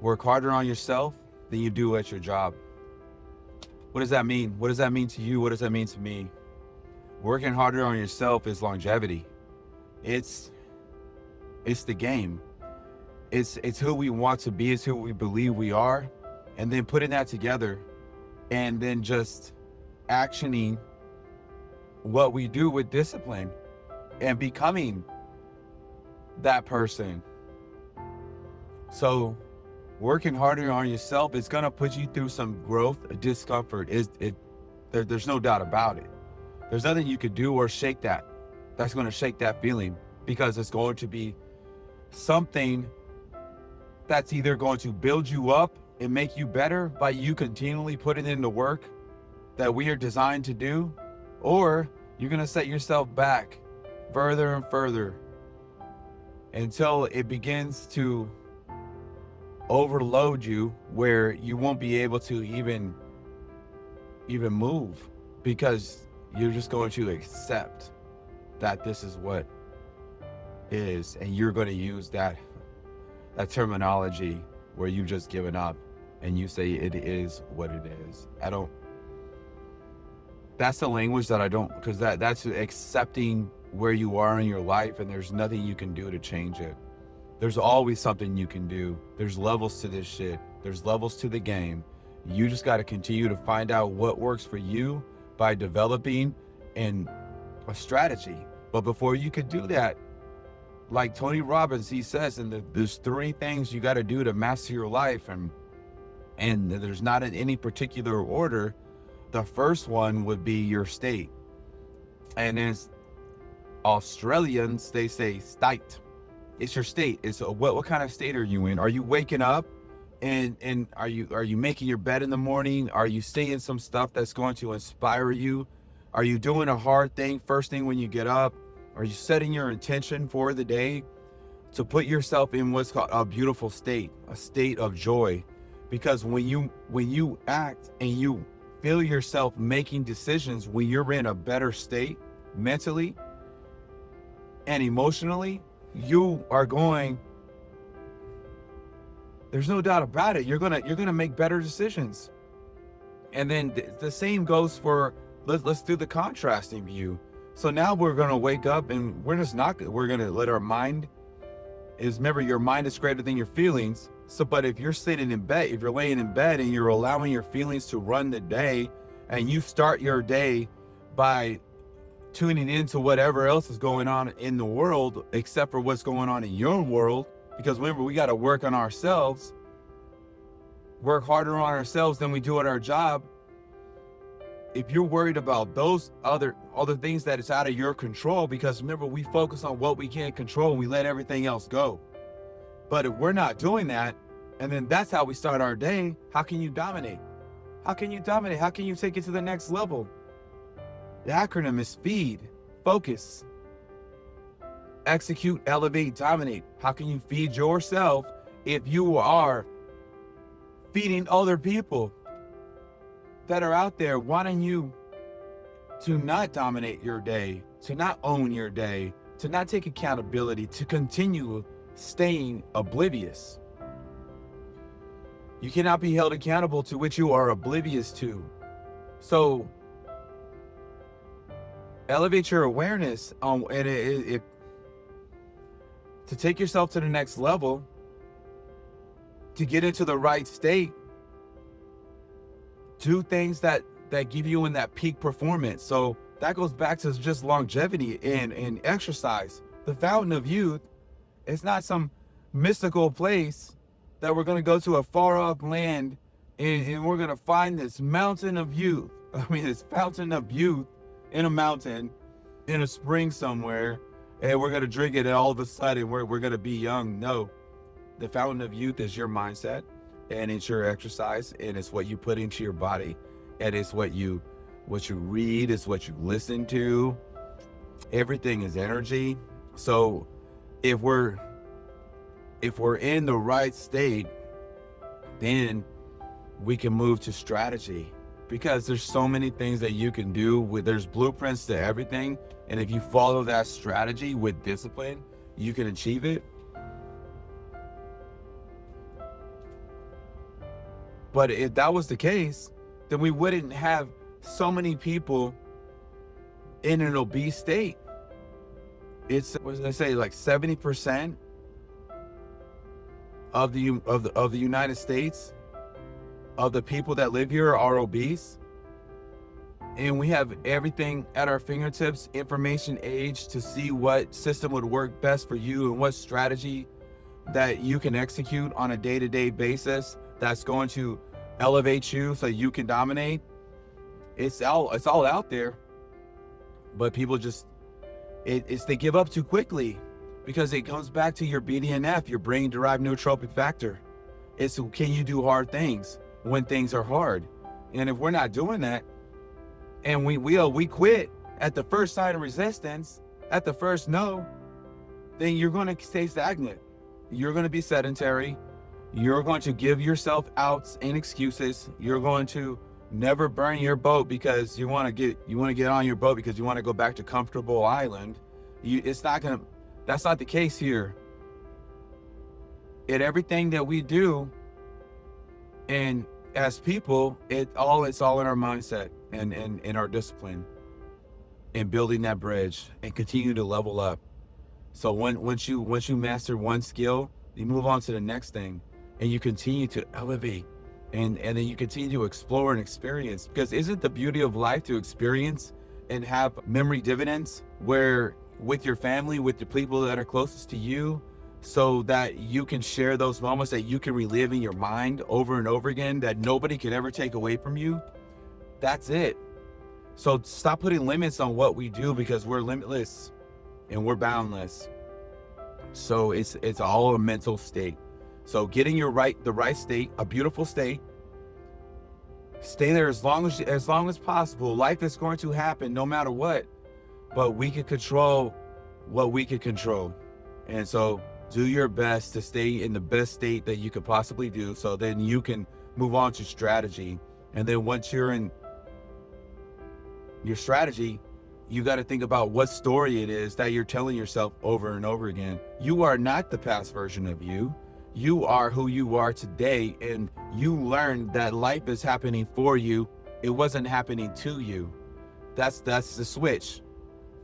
work harder on yourself than you do at your job. What does that mean? What does that mean to you? What does that mean to me? Working harder on yourself is longevity. It's the game. It's who we want to be. It's who we believe we are. And then putting that together and then just actioning what we do with discipline and becoming that person. So working harder on yourself is going to put you through some growth, discomfort. There's no doubt about it. There's nothing you could do or shake that. That's going to shake that feeling, because it's going to be something that's either going to build you up and make you better by you continually putting in the work that we are designed to do, or you're going to set yourself back further and further until it begins to overload you where you won't be able to even move, because you're just going to accept that this is what is, and you're going to use that terminology where you've just given up and you say it is what it is. That's the language that I don't, because that's accepting where you are in your life, and there's nothing you can do to change it. There's always something you can do. There's levels to this shit. There's levels to the game. You just got to continue to find out what works for you by developing a strategy. But before you could do that, like Tony Robbins, he says, and there's 3 things you got to do to master your life, and there's not in any particular order. The first one would be your state. And as Australians, they say state. It's your state. It's what kind of state are you in? Are you waking up and are you making your bed in the morning? Are you saying some stuff that's going to inspire you? Are you doing a hard thing first thing when you get up? Are you setting your intention for the day to put yourself in what's called a beautiful state, a state of joy? Because when you act and you feel yourself making decisions, when you're in a better state mentally and emotionally, there's no doubt about it, you're gonna make better decisions. And then the same goes for, let's do the contrasting view. So now we're gonna wake up and we're gonna let our mind remember, your mind is greater than your feelings. So, but if you're sitting in bed, if you're laying in bed and you're allowing your feelings to run the day, and you start your day by tuning into whatever else is going on in the world, except for what's going on in your world, because remember, we got to work on ourselves, work harder on ourselves than we do at our job. If you're worried about those other things that is out of your control, because remember, we focus on what we can't control and we let everything else go. But if we're not doing that, and then that's how we start our day, how can you dominate? How can you dominate? How can you take it to the next level? The acronym is feed, focus, execute, elevate, dominate. How can you feed yourself if you are feeding other people that are out there wanting you to not dominate your day, to not own your day, to not take accountability, to continue staying oblivious? You cannot be held accountable to which you are oblivious to. So elevate your awareness to take yourself to the next level, to get into the right state. Do things that give you in that peak performance. So that goes back to just longevity and exercise. The fountain of youth is not some mystical place that we're going to go to a far off land and we're going to find this mountain of youth. I mean, this fountain of youth in a mountain, in a spring somewhere, and we're going to drink it and all of a sudden we're going to be young. No, the fountain of youth is your mindset, and it's your exercise, and it's what you put into your body, and it's what you read, it's what you listen to. Everything is energy. So if we're in the right state, then we can move to strategy, because there's so many things that you can do. There's blueprints to everything, and if you follow that strategy with discipline, you can achieve it. But if that was the case, then we wouldn't have so many people in an obese state. It's, what did I say, like 70% of the United States, of the people that live here, are obese. And we have everything at our fingertips, information age, to see what system would work best for you and what strategy that you can execute on a day-to-day basis that's going to elevate you so you can dominate. It's all out there, but people just, they give up too quickly, because it comes back to your BDNF, your brain derived neurotrophic factor. It's, can you do hard things when things are hard? And if we're not doing that, and we quit at the first sign of resistance, at the first no, then you're going to stay stagnant. You're going to be sedentary. You're going to give yourself outs and excuses. You're going to never burn your boat because you want to get on your boat because you want to go back to comfortable island. That's not the case here. In everything that we do, and as people, it's all in our mindset and in our discipline, and building that bridge and continue to level up. So once you master one skill, you move on to the next thing, and you continue to elevate, and then you continue to explore and experience. Because isn't the beauty of life to experience and have memory dividends, where with your family, with the people that are closest to you, so that you can share those moments that you can relive in your mind over and over again, that nobody can ever take away from you? That's it. So stop putting limits on what we do, because we're limitless and we're boundless. So it's all a mental state. So getting the right state, a beautiful state, stay there as long as possible. Life is going to happen no matter what, but we can control what we can control. And so do your best to stay in the best state that you could possibly do, so then you can move on to strategy. And then once you're in your strategy, you got to think about what story it is that you're telling yourself over and over again. You are not the past version of you. You are who you are today, and you learned that life is happening for you. It wasn't happening to you. That's the switch.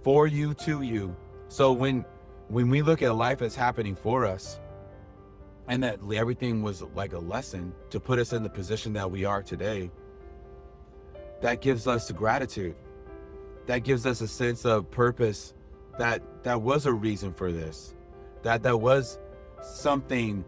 For you, to you. So when we look at life as happening for us, and that everything was like a lesson to put us in the position that we are today, that gives us the gratitude. That gives us a sense of purpose, that was a reason for this, that was something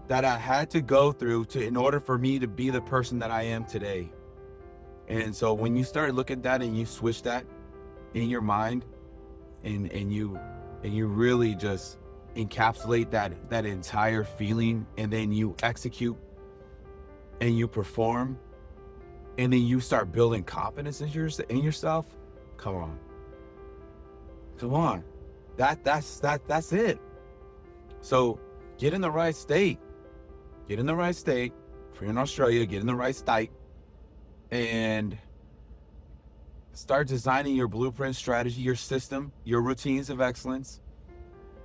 that I had to go through in order for me to be the person that I am today. And so when you start looking at that and you switch that in your mind, and you really just encapsulate that entire feeling, and then you execute and you perform, and then you start building confidence in yourself. Come on. That's it. So get in the right state. If you're in Australia, get in the right state and start designing your blueprint, strategy, your system, your routines of excellence,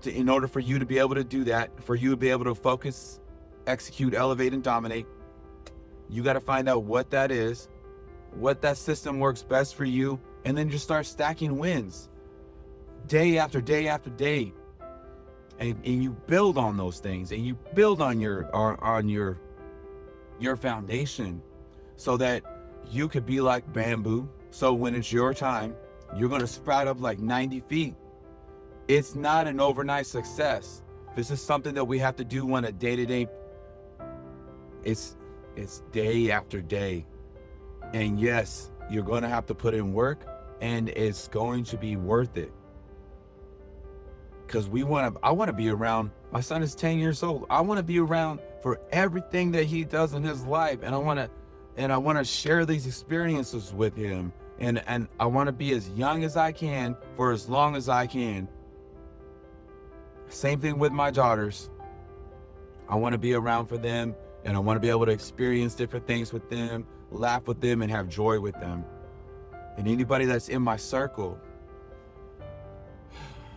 in order for you to be able to do that, for you to be able to focus, execute, elevate, and dominate. You got to find out what that is, what that system works best for you, and then just start stacking wins day after day after day. And you build on those things, and you build on your foundation, so that you could be like bamboo. So when it's your time, you're going to sprout up like 90 feet. It's not an overnight success. This is something that we have to do on a day-to-day. It's day after day. And yes, you're going to have to put in work, and it's going to be worth it. Because I want to be around. My son is 10 years old. I want to be around for everything that he does in his life. And I want to share these experiences with him. And I want to be as young as I can for as long as I can. Same thing with my daughters. I want to be around for them, and I want to be able to experience different things with them, laugh with them, and have joy with them. And anybody that's in my circle.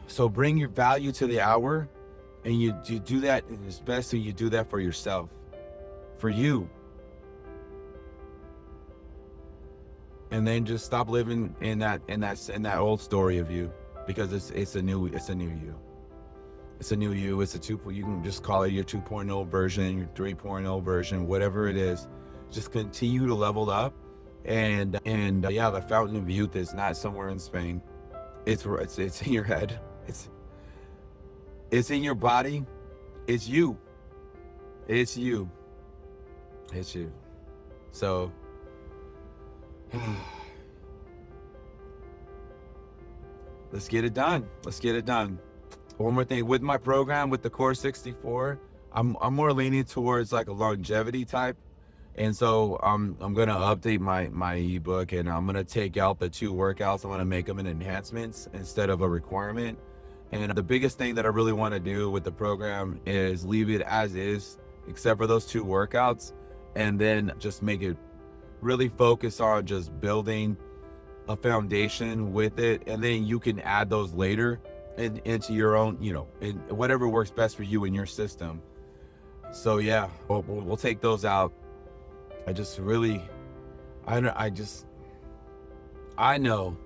So bring your value to the hour, and you do that, and it's best that you do that for yourself, for you. and then just stop living in that old story of you, because it's a new you. It's a new you. It's a you can just call it your 2.0 version, your 3.0 version, whatever it is. Just continue to level up, and yeah, the fountain of youth is not somewhere in Spain. It's in your head. It's in your body. It's you. It's you. It's you. So let's get it done. Let's get it done. One more thing with my program, with the Core 64, I'm more leaning towards like a longevity type. And so I'm gonna update my ebook, and I'm gonna take out the 2 workouts. I'm gonna make them an enhancements instead of a requirement. And the biggest thing that I really want to do with the program is leave it as is, except for those 2 workouts, and then just make it really focus on just building a foundation with it, and then you can add those later into your own, in whatever works best for you in your system. So yeah, we'll take those out. I know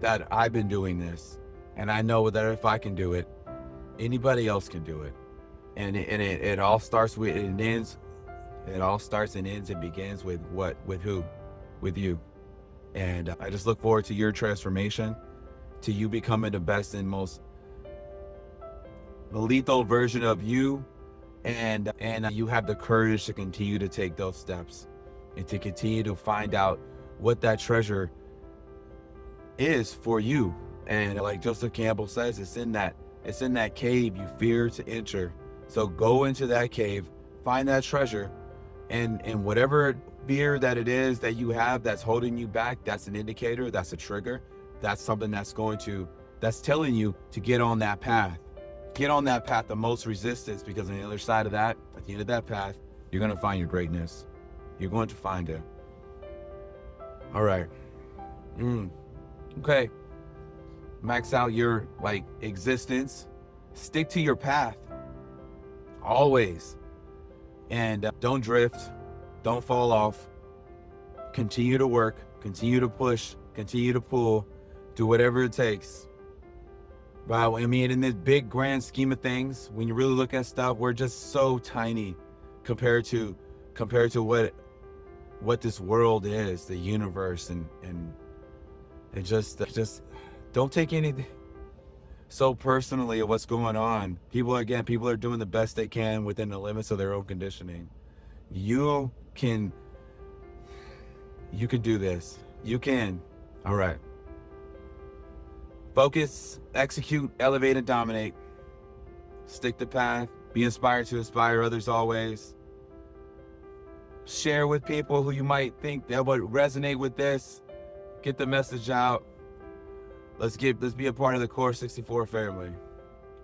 that I've been doing this, and I know that if I can do it, anybody else can do it. And it all starts with and ends. It all starts and ends and begins with what? With who? With you. And I just look forward to your transformation, to you becoming the best and most lethal version of you, and you have the courage to continue to take those steps and to continue to find out what that treasure is for you. And like Joseph Campbell says, it's in that cave you fear to enter. So go into that cave, find that treasure, and whatever fear that it is that you have that's holding you back, that's an indicator, that's a trigger, that's something that's telling you to get on that path. Get on that path of most resistance, because on the other side of that, at the end of that path, you're going to find your greatness. You're going to find it. All right. Okay. Max out your existence. Stick to your path. Always. And don't drift. Don't fall off. Continue to work. Continue to push. Continue to pull. Do whatever it takes. Wow, I mean, in this big grand scheme of things, when you really look at stuff, we're just so tiny compared to what this world is, the universe, and just don't take anything so personally of what's going on. People are doing the best they can within the limits of their own conditioning. You can do this. You can. All right. Focus, execute, elevate, and dominate. Stick the path. Be inspired to inspire others always. Share with people who you might think that would resonate with this. Get the message out. Let's be a part of the Core 64 family.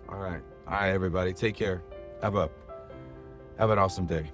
All right, everybody. Take care. Have an awesome day.